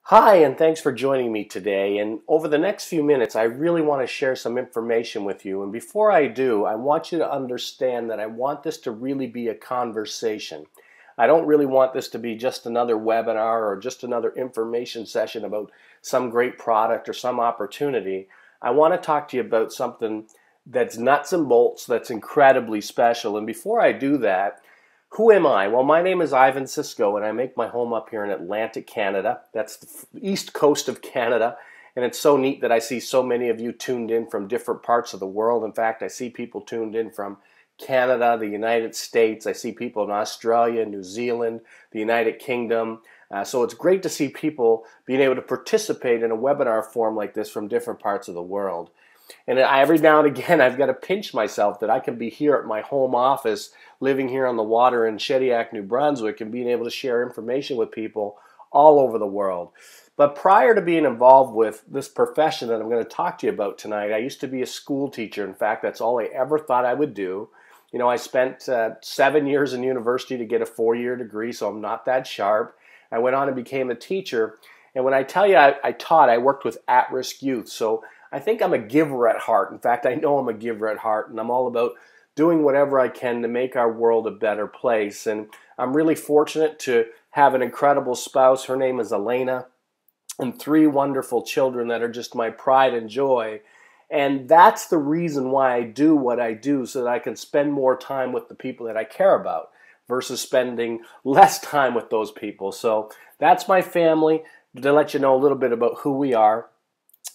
Hi, and thanks for joining me today. And over the next few minutes, I really want to share some information with you. And before I do, I want you to understand that I want this to really be a conversation. I don't really want this to be just another webinar or just another information session about some great product or some opportunity. I want to talk to you about something that's nuts and bolts, that's incredibly special. And before I do that, who am I? Well, my name is Ivan Cisco, and I make my home up here in Atlantic, Canada. That's the east coast of Canada, and it's so neat that I see so many of you tuned in from different parts of the world. In fact, I see people tuned in from Canada, the United States. I see people in Australia, New Zealand, the United Kingdom. So it's great to see people being able to participate in a webinar forum like this from different parts of the world. And every now and again, I've got to pinch myself that I can be here at my home office, living here on the water in Shediac, New Brunswick, and being able to share information with people all over the world. But prior to being involved with this profession that I'm going to talk to you about tonight, I used to be a school teacher. In fact, that's all I ever thought I would do. You know, I spent 7 years in university to get a 4-year degree, so I'm not that sharp. I went on and became a teacher. And when I tell you I taught, I worked with at-risk youth. So I think I'm a giver at heart. In fact, I know I'm a giver at heart, and I'm all about doing whatever I can to make our world a better place. And I'm really fortunate to have an incredible spouse. Her name is Elena, and 3 wonderful children that are just my pride and joy. And that's the reason why I do what I do, so that I can spend more time with the people that I care about versus spending less time with those people. So that's my family, to let you know a little bit about who we are.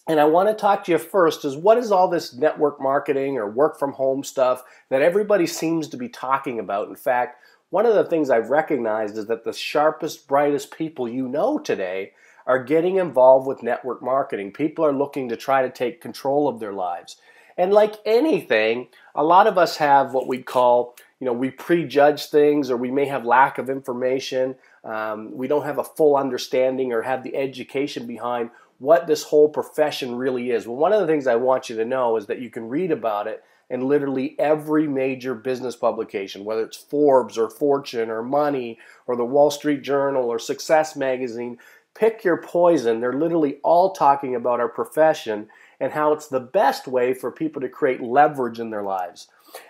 And I want to talk to you first is, what is all this network marketing or work from home stuff that everybody seems to be talking about? In fact, one of the things I've recognized is that the sharpest, brightest people you know today are getting involved with network marketing. People are looking to try to take control of their lives. And like anything, a lot of us have what we call, we prejudge things, or we may have lack of information. We don't have a full understanding or have the education behind what this whole profession really is. Well, one of the things I want you to know is that you can read about it in literally every major business publication, whether it's Forbes or Fortune or Money or the Wall Street Journal or Success Magazine. Pick your poison. They're literally all talking about our profession and how it's the best way for people to create leverage in their lives.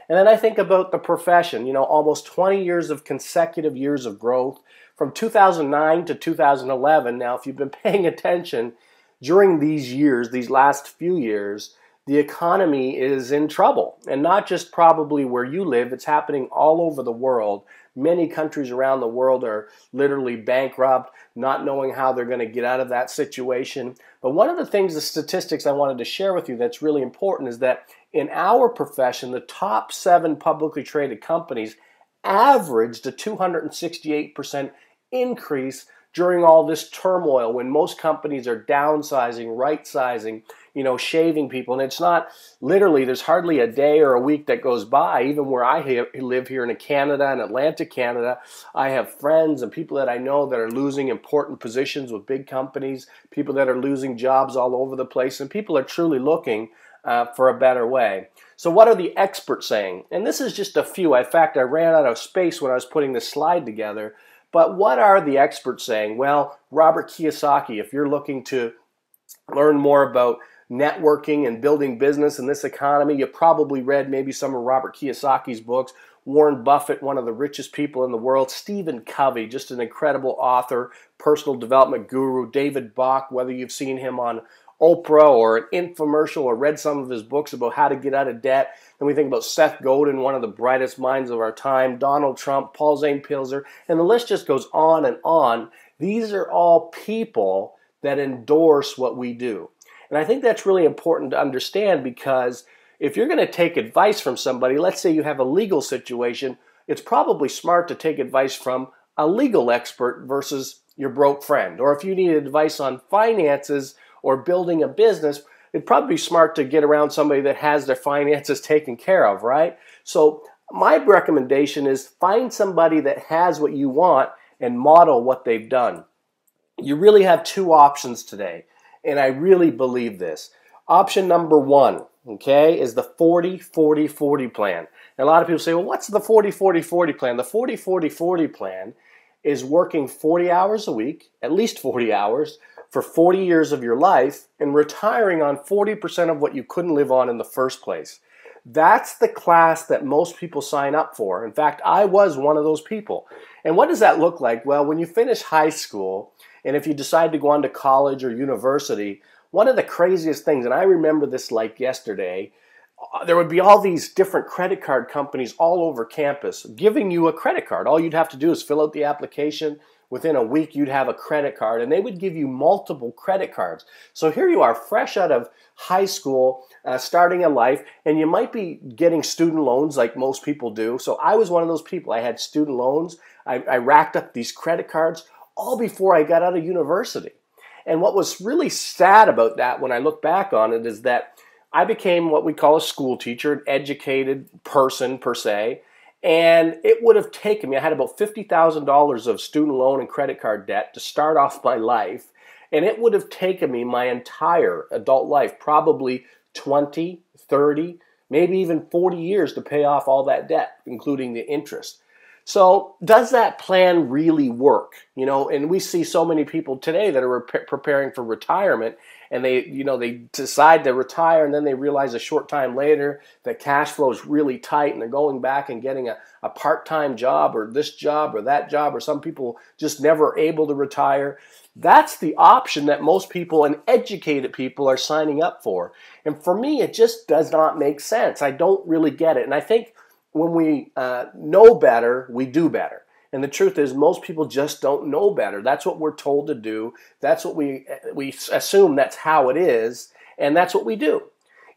And then I think about the profession, almost 20 years of consecutive years of growth from 2009 to 2011. Now, if you've been paying attention, during these years, these last few years, the economy is in trouble. And not just probably where you live, it's happening all over the world. Many countries around the world are literally bankrupt, not knowing how they're going to get out of that situation. But one of the things, the statistics I wanted to share with you that's really important, is that in our profession, the top 7 publicly traded companies averaged a 268% increase during all this turmoil, when most companies are downsizing, right-sizing, shaving people. And it's not literally, there's hardly a day or a week that goes by, even where I live here in Canada, in Atlantic, Canada, I have friends and people that I know that are losing important positions with big companies, people that are losing jobs all over the place, and people are truly looking for a better way. So what are the experts saying? And this is just a few. In fact, I ran out of space when I was putting this slide together. But what are the experts saying? Well, Robert Kiyosaki, if you're looking to learn more about networking and building business in this economy, you probably read maybe some of Robert Kiyosaki's books. Warren Buffett, one of the richest people in the world. Stephen Covey, just an incredible author, personal development guru. David Bach, whether you've seen him on Oprah or an infomercial or read some of his books about how to get out of debt. Then we think about Seth Godin, one of the brightest minds of our time, Donald Trump, Paul Zane Pilzer, and the list just goes on and on. These are all people that endorse what we do. And I think that's really important to understand, because if you're going to take advice from somebody, let's say you have a legal situation, it's probably smart to take advice from a legal expert versus your broke friend. Or if you need advice on finances or building a business, it'd probably be smart to get around somebody that has their finances taken care of, right? So my recommendation is find somebody that has what you want and model what they've done. You really have 2 options today, and I really believe this. Option number 1, okay, is the 40-40-40 plan. And a lot of people say, well, what's the 40-40-40 plan? The 40-40-40 plan is working 40 hours a week, at least 40 hours, for 40 years of your life and retiring on 40% of what you couldn't live on in the first place. That's the class that most people sign up for. In fact, I was one of those people. And what does that look like? Well, when you finish high school, and if you decide to go on to college or university, one of the craziest things, and I remember this like yesterday, there would be all these different credit card companies all over campus giving you a credit card. All you'd have to do is fill out the application. Within a week, you'd have a credit card, and they would give you multiple credit cards. So here you are, fresh out of high school, starting a life, and you might be getting student loans like most people do. So I was one of those people. I had student loans. I racked up these credit cards all before I got out of university. And what was really sad about that when I look back on it is that I became what we call a school teacher, an educated person per se, and it would have taken me, I had about $50,000 of student loan and credit card debt to start off my life, and it would have taken me my entire adult life, probably 20, 30, maybe even 40 years to pay off all that debt, including the interest. So does that plan really work? You know, and we see so many people today that are preparing for retirement, and they decide to retire, and then they realize a short time later that cash flow is really tight, and they're going back and getting a part-time job or this job or that job, or some people just never able to retire. That's the option that most people and educated people are signing up for. And for me, it just does not make sense. I don't really get it. And I think when we know better, we do better. And the truth is, most people just don't know better. That's what we're told to do. That's what we assume that's how it is, and that's what we do.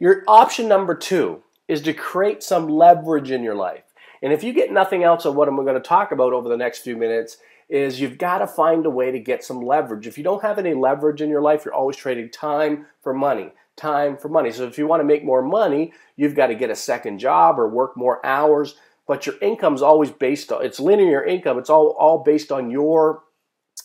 Your option number 2 is to create some leverage in your life. And if you get nothing else of what I'm going to talk about over the next few minutes, is you've got to find a way to get some leverage. If you don't have any leverage in your life, you're always trading time for money. Time for money. So if you want to make more money, you've got to get a second job or work more hours. But your income's always based on, it's linear income. It's all based on your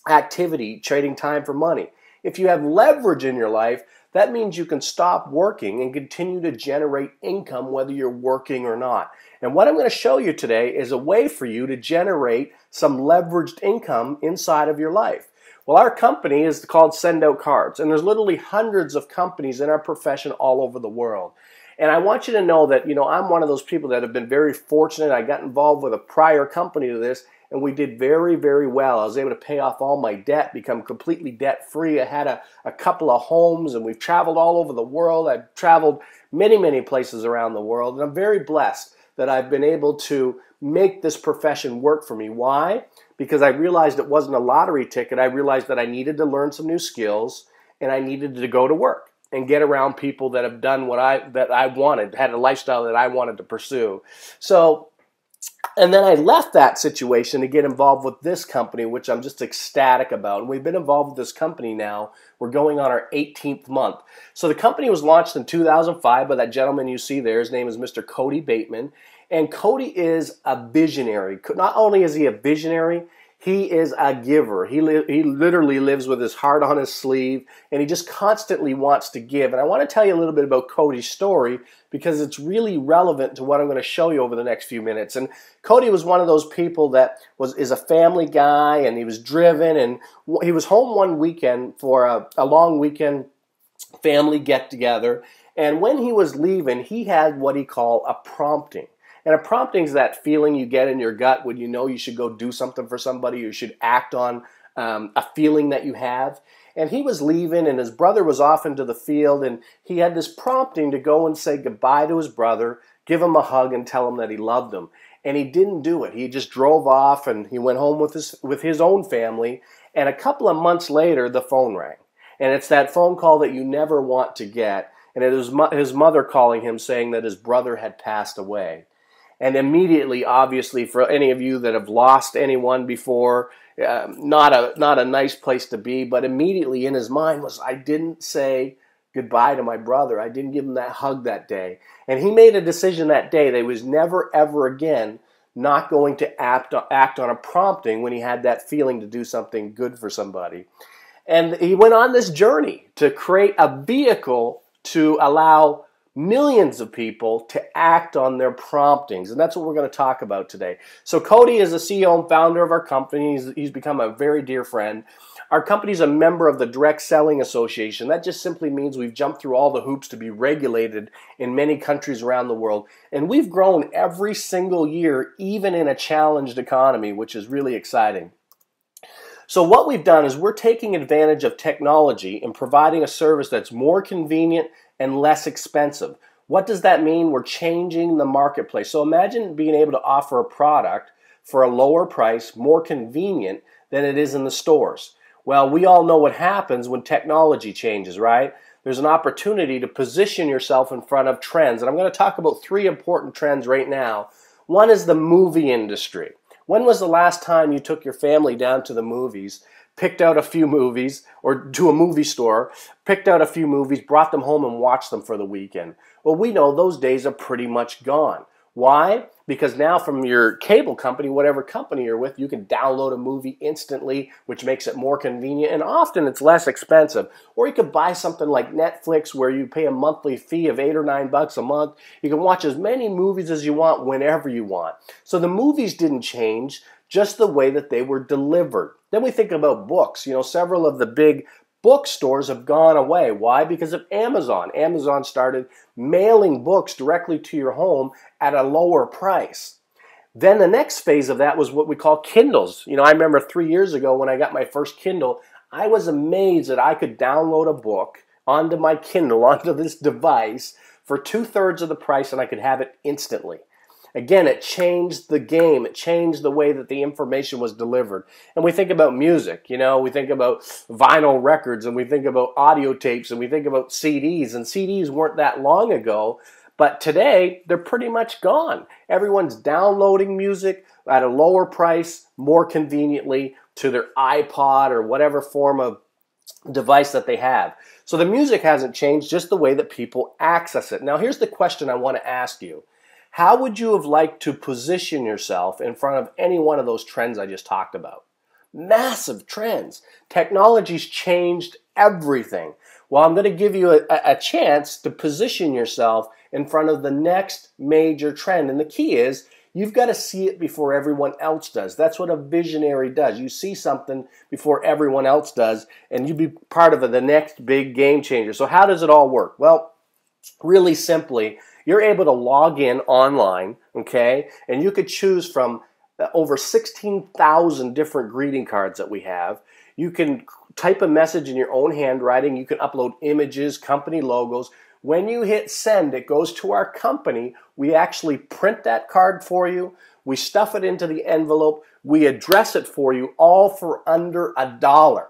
activity, trading time for money. If you have leverage in your life, that means you can stop working and continue to generate income whether you're working or not. And what I'm going to show you today is a way for you to generate some leveraged income inside of your life. Well, our company is called Send Out Cards, and there's literally hundreds of companies in our profession all over the world. And I want you to know that, I'm one of those people that have been very fortunate. I got involved with a prior company to this, and we did very, very well. I was able to pay off all my debt, become completely debt-free. I had a couple of homes, and we've traveled all over the world. I've traveled many, many places around the world, and I'm very blessed that I've been able to make this profession work for me. Why? Because I realized it wasn't a lottery ticket. I realized that I needed to learn some new skills, and I needed to go to work and get around people that have done what I wanted, had a lifestyle that I wanted to pursue. So, and then I left that situation to get involved with this company, which I'm just ecstatic about. And we've been involved with this company now. We're going on our 18th month. So the company was launched in 2005 by that gentleman you see there. His name is Mr. Cody Bateman. And Cody is a visionary. Not only is he a visionary, he is a giver. He literally lives with his heart on his sleeve, and he just constantly wants to give. And I want to tell you a little bit about Cody's story because it's really relevant to what I'm going to show you over the next few minutes. And Cody was one of those people that is a family guy, and he was driven, and he was home one weekend for a long weekend family get-together. And when he was leaving, he had what he called a prompting. And a prompting is that feeling you get in your gut when you know you should go do something for somebody, you should act on a feeling that you have. And he was leaving, and his brother was off into the field, and he had this prompting to go and say goodbye to his brother, give him a hug, and tell him that he loved him. And he didn't do it. He just drove off, and he went home with his own family. And a couple of months later, the phone rang. And it's that phone call that you never want to get. And it was his mother calling him saying that his brother had passed away. And immediately, obviously, for any of you that have lost anyone before, not a nice place to be, but immediately in his mind was, I didn't say goodbye to my brother. I didn't give him that hug that day. And he made a decision that day that he was never, ever again not going to act on a prompting when he had that feeling to do something good for somebody. And he went on this journey to create a vehicle to allow millions of people to act on their promptings. And that's what we're going to talk about today. So Cody is the CEO and founder of our company. He's become a very dear friend. Our company's a member of the Direct Selling Association. That just simply means we've jumped through all the hoops to be regulated in many countries around the world. And we've grown every single year, even in a challenged economy, which is really exciting. So what we've done is we're taking advantage of technology and providing a service that's more convenient and less expensive. What does that mean? We're changing the marketplace. So imagine being able to offer a product for a lower price, more convenient than it is in the stores. Well, we all know what happens when technology changes, right? There's an opportunity to position yourself in front of trends. And I'm going to talk about 3 important trends right now. One is the movie industry. When was the last time you took your family down to the movies, picked out a few movies, or to a movie store, picked out a few movies, brought them home and watched them for the weekend? Well, we know those days are pretty much gone. Why? Because now from your cable company, whatever company you're with, you can download a movie instantly, which makes it more convenient, and often it's less expensive. Or you could buy something like Netflix where you pay a monthly fee of $8 or $9 a month. You can watch as many movies as you want whenever you want. So the movies didn't change, just the way that they were delivered. Then we think about books. Several of the big bookstores have gone away. Why? Because of Amazon. Amazon started mailing books directly to your home at a lower price. Then the next phase of that was what we call Kindles. I remember 3 years ago when I got my first Kindle, I was amazed that I could download a book onto my Kindle, onto this device for 2/3 of the price, and I could have it instantly. Again, it changed the game. It changed the way that the information was delivered. And we think about music, we think about vinyl records, and we think about audio tapes, and we think about CDs. And CDs weren't that long ago, but today they're pretty much gone. Everyone's downloading music at a lower price, more conveniently to their iPod or whatever form of device that they have. So the music hasn't changed, just the way that people access it. Now, here's the question I want to ask you. How would you have liked to position yourself in front of any one of those trends I just talked about? Massive trends. Technology's changed everything. Well, I'm going to give you a chance to position yourself in front of the next major trend. And the key is, you've got to see it before everyone else does. That's what a visionary does. You see something before everyone else does, and you be part of the next big game changer. So how does it all work? Well, really simply, you're able to log in online, okay? And you could choose from over 16,000 different greeting cards that we have. You can type a message in your own handwriting. You can upload images, company logos. When you hit send, it goes to our company. We actually print that card for you. We stuff it into the envelope. We address it for you, all for under $1.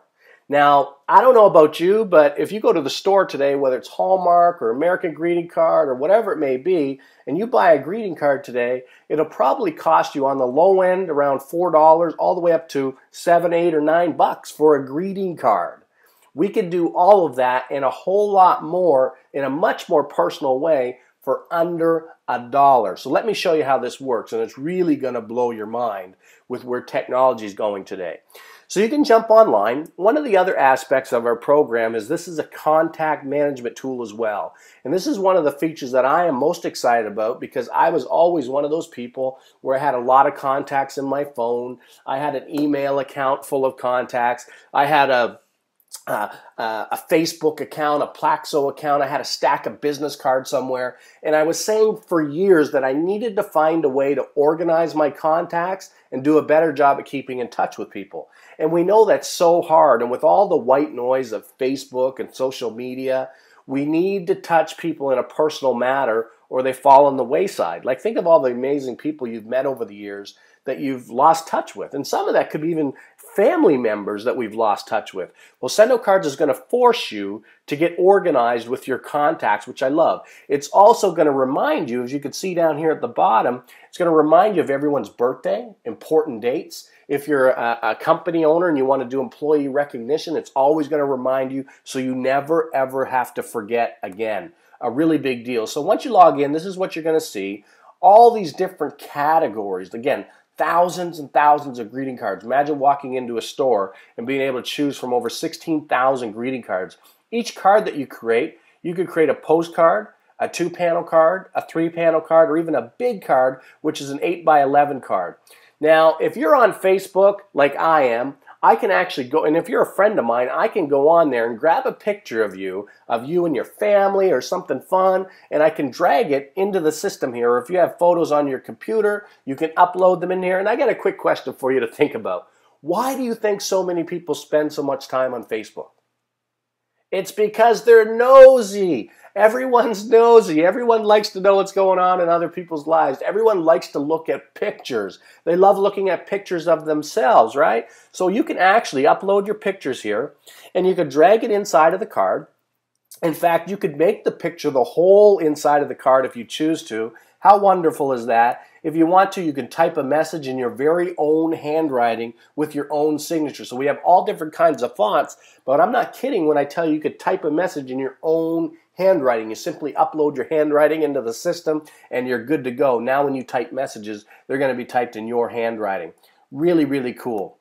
Now, I don't know about you, but if you go to the store today, whether it's Hallmark or American Greeting Card or whatever it may be, and you buy a greeting card today, it'll probably cost you on the low end around $4 all the way up to $7, $8, or $9 for a greeting card. We could do all of that and a whole lot more in a much more personal way for under $1. So let me show you how this works, and it's really going to blow your mind with where technology is going today. So you can jump online. One of the other aspects of our program is this is a contact management tool as well. And this is one of the features that I am most excited about, because I was always one of those people where I had a lot of contacts in my phone. I had an email account full of contacts. I had a Facebook account, a Plaxo account. I had a stack of business cards somewhere. And I was saying for years that I needed to find a way to organize my contacts and do a better job at keeping in touch with people. And we know that's so hard. And with all the white noise of Facebook and social media, we need to touch people in a personal manner or they fall on the wayside. Like, think of all the amazing people you've met over the years that you've lost touch with. And some of that could be even family members that we've lost touch with. Well, Sendo Cards is going to force you to get organized with your contacts, which I love. It's also going to remind you, as you can see down here at the bottom, it's going to remind you of everyone's birthday, important dates. If you're a company owner and you want to do employee recognition, it's always going to remind you, so you never, ever have to forget again. A really big deal. So once you log in, this is what you're going to see. All these different categories. Again, thousands and thousands of greeting cards. Imagine walking into a store and being able to choose from over 16,000 greeting cards. Each card that you could create a postcard, a 2-panel card, a 3-panel card, or even a big card, which is an 8x11 card. Now, if you're on Facebook like I am, I can actually go, and if you're a friend of mine, I can go on there and grab a picture of you and your family or something fun, and I can drag it into the system here. Or if you have photos on your computer, you can upload them in here. And I got a quick question for you to think about. Why do you think so many people spend so much time on Facebook? It's because they're nosy. Everyone's nosy. Everyone likes to know what's going on in other people's lives. Everyone likes to look at pictures. They love looking at pictures of themselves, right? So you can actually upload your pictures here, and you can drag it inside of the card. In fact, you could make the picture the whole inside of the card if you choose to. How wonderful is that? If you want to, you can type a message in your very own handwriting with your own signature. So we have all different kinds of fonts, but I'm not kidding when I tell you you could type a message in your own handwriting. You simply upload your handwriting into the system and you're good to go. Now when you type messages, they're going to be typed in your handwriting. Really, really cool.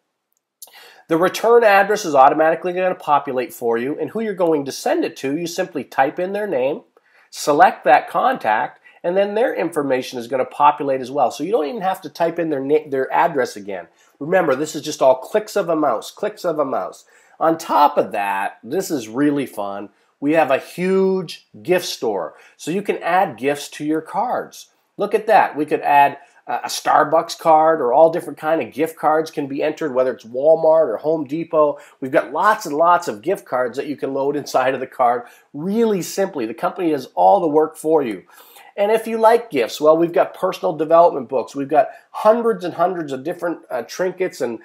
The return address is automatically going to populate for you, and who you're going to send it to, you simply type in their name, select that contact, and then their information is going to populate as well. So you don't even have to type in their address again. Remember, this is just all clicks of a mouse, clicks of a mouse. On top of that, this is really fun. We have a huge gift store. So you can add gifts to your cards. Look at that. We could add a Starbucks card, or all different kind of gift cards can be entered, whether it's Walmart or Home Depot. We've got lots and lots of gift cards that you can load inside of the card really simply. The company does all the work for you. And if you like gifts, well, we've got personal development books. We've got hundreds and hundreds of different trinkets and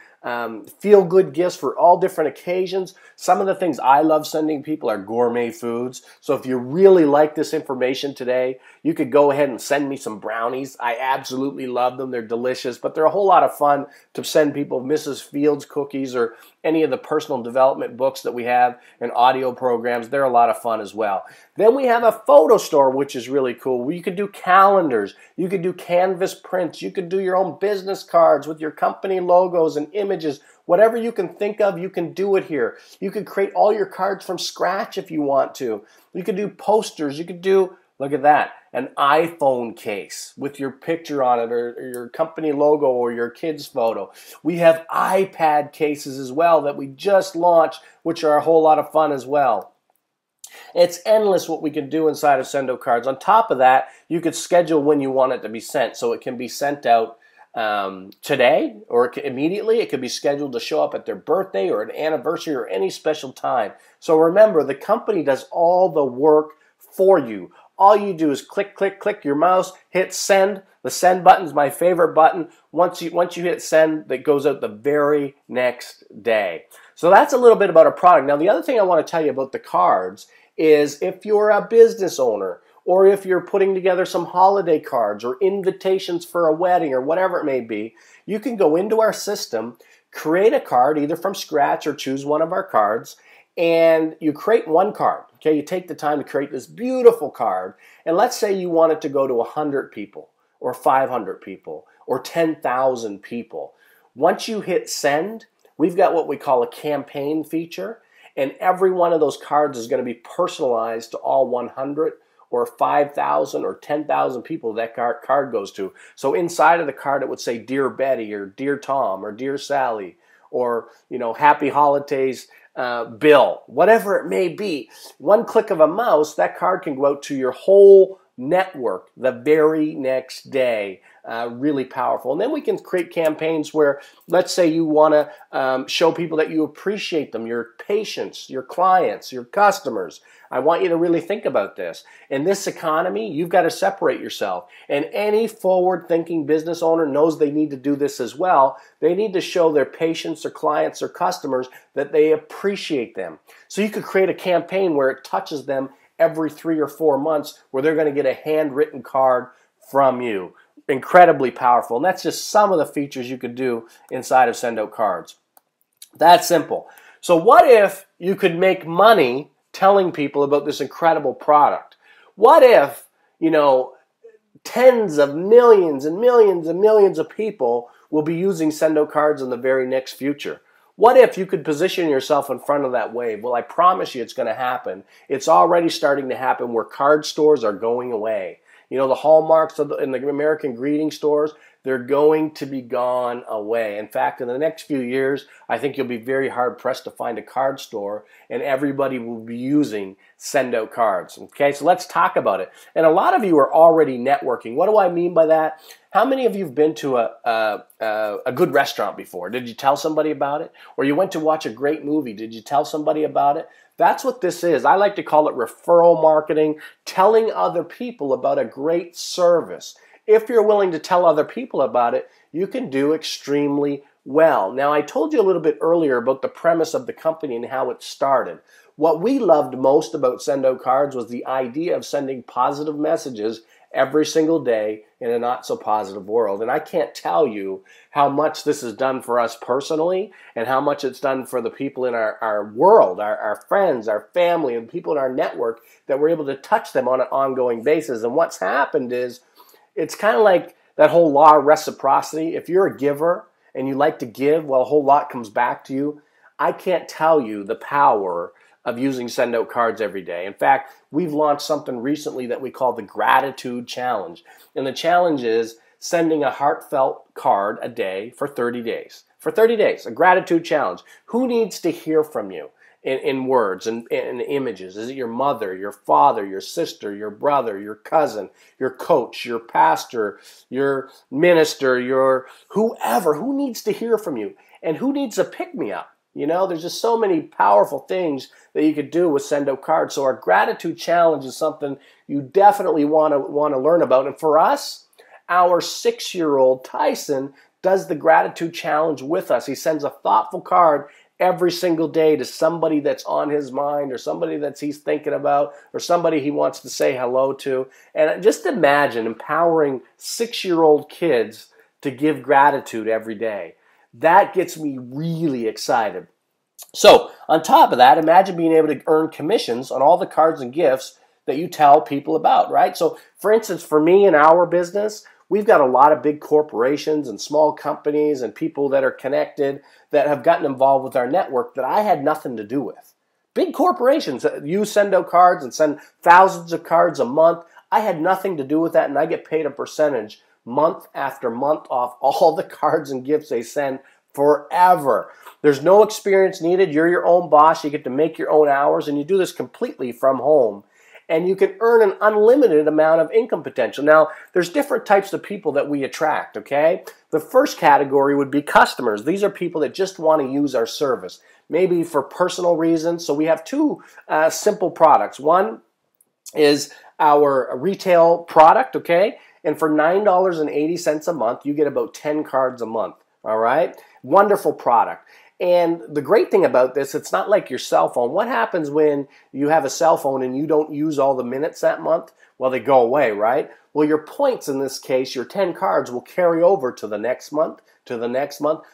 feel-good gifts for all different occasions. Some of the things I love sending people are gourmet foods. So if you really like this information today, you could go ahead and send me some brownies. I absolutely love them. They're delicious, but they're a whole lot of fun to send people Mrs. Fields cookies or any of the personal development books that we have and audio programs. They're a lot of fun as well. Then we have a photo store, which is really cool, where you could do calendars, you could do canvas prints, you could do your own business cards with your company logos and images. Whatever you can think of, you can do it here. You could create all your cards from scratch if you want to. You could do posters. You could do, look at that, an iPhone case with your picture on it, or your company logo, or your kid's photo. We have iPad cases as well that we just launched, which are a whole lot of fun as well. It's endless what we can do inside of Sendo Cards. On top of that, you could schedule when you want it to be sent, so it can be sent out today or immediately. It could be scheduled to show up at their birthday or an anniversary or any special time. So remember, the company does all the work for you. All you do is click, click, click your mouse, hit send. The send button is my favorite button. Once you hit send, that goes out the very next day. So that's a little bit about a product. Now, the other thing I want to tell you about the cards is if you're a business owner, or if you're putting together some holiday cards or invitations for a wedding or whatever it may be, you can go into our system, create a card either from scratch or choose one of our cards, and you create one card. Okay, you take the time to create this beautiful card, and let's say you want it to go to 100 people or 500 people or 10,000 people. Once you hit send, we've got what we call a campaign feature, and every one of those cards is going to be personalized to all 100 or 5,000 or 10,000 people that card goes to. So inside of the card, it would say Dear Betty or Dear Tom or Dear Sally or, Happy Holidays, Bill, whatever it may be. One click of a mouse, that card can go out to your whole network the very next day. Really powerful. And then we can create campaigns where, let's say you want to show people that you appreciate them, your patients, your clients, your customers. I want you to really think about this. In this economy, you've got to separate yourself. And any forward-thinking business owner knows they need to do this as well. They need to show their patients or clients or customers that they appreciate them. So you could create a campaign where it touches them every 3 or 4 months, where they're going to get a handwritten card from you. Incredibly powerful. And that's just some of the features you could do inside of Sendo Cards. That's simple. So what if you could make money telling people about this incredible product? What if, tens of millions and millions and millions of people will be using Sendo Cards in the very next future? What if you could position yourself in front of that wave? Well, I promise you it's going to happen. It's already starting to happen where card stores are going away. The Hallmarks in the American greeting stores, They're going to be gone away. In fact, in the next few years, I think you'll be very hard pressed to find a card store and everybody will be using send out cards. Okay, so let's talk about it. And a lot of you are already networking. What do I mean by that? How many of you have been to a good restaurant before? Did you tell somebody about it? Or you went to watch a great movie. Did you tell somebody about it? That's what this is. I like to call it referral marketing, telling other people about a great service. If you're willing to tell other people about it, you can do extremely well. Now, I told you a little bit earlier about the premise of the company and how it started. What we loved most about Send Out Cards was the idea of sending positive messages every single day in a not so positive world. And I can't tell you how much this has done for us personally and how much it's done for the people in our world, our friends, our family, and people in our network, that we're able to touch them on an ongoing basis. And what's happened is, it's kind of like that whole law of reciprocity. If you're a giver and you like to give, well, a whole lot comes back to you. I can't tell you the power of using Send Out Cards every day. In fact, we've launched something recently that we call the Gratitude Challenge. And the challenge is sending a heartfelt card a day for 30 days. For 30 days, a gratitude challenge. Who needs to hear from you in words and images? Is it your mother, your father, your sister, your brother, your cousin, your coach, your pastor, your minister, your whoever? Who needs to hear from you? And who needs a pick-me-up? You know, there's just so many powerful things that you could do with Send Out Cards. So our gratitude challenge is something you definitely want to learn about. And for us, our 6-year-old Tyson does the gratitude challenge with us. He sends a thoughtful card every single day to somebody that's on his mind, or somebody that he's thinking about, or somebody he wants to say hello to. And just imagine empowering 6-year-old kids to give gratitude every day. That gets me really excited. So on top of that, imagine being able to earn commissions on all the cards and gifts that you tell people about, right? So for instance, for me in our business, we've got a lot of big corporations and small companies and people that are connected that have gotten involved with our network that I had nothing to do with. Big corporations that use Send Out Cards and send thousands of cards a month. I had nothing to do with that, and I get paid a percentage month after month off all the cards and gifts they send forever. There's no experience needed. You're your own boss. You get to make your own hours, and you do this completely from home. And you can earn an unlimited amount of income potential. Now, there's different types of people that we attract, okay? The first category would be customers. These are people that just want to use our service, maybe for personal reasons. So we have two simple products. One is our retail product, okay? And for $9.80 a month, you get about 10 cards a month, all right? Wonderful product. And the great thing about this, it's not like your cell phone. What happens when you have a cell phone and you don't use all the minutes that month? Well, they go away, right? Well, your points in this case, your 10 cards will carry over to the next month,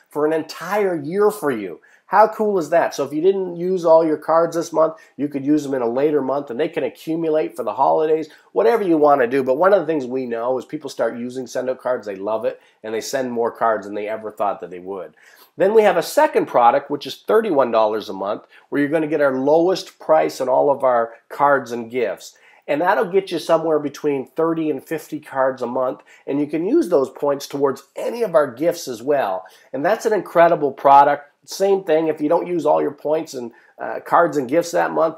for an entire year for you. How cool is that? So if you didn't use all your cards this month, you could use them in a later month, and they can accumulate for the holidays, whatever you want to do. But one of the things we know is people start using Send Out Cards, they love it, and they send more cards than they ever thought that they would. Then we have a second product, which is $31 a month, where you're going to get our lowest price on all of our cards and gifts. And that'll get you somewhere between 30 and 50 cards a month, and you can use those points towards any of our gifts as well. And that's an incredible product. Same thing, if you don't use all your points and cards and gifts that month,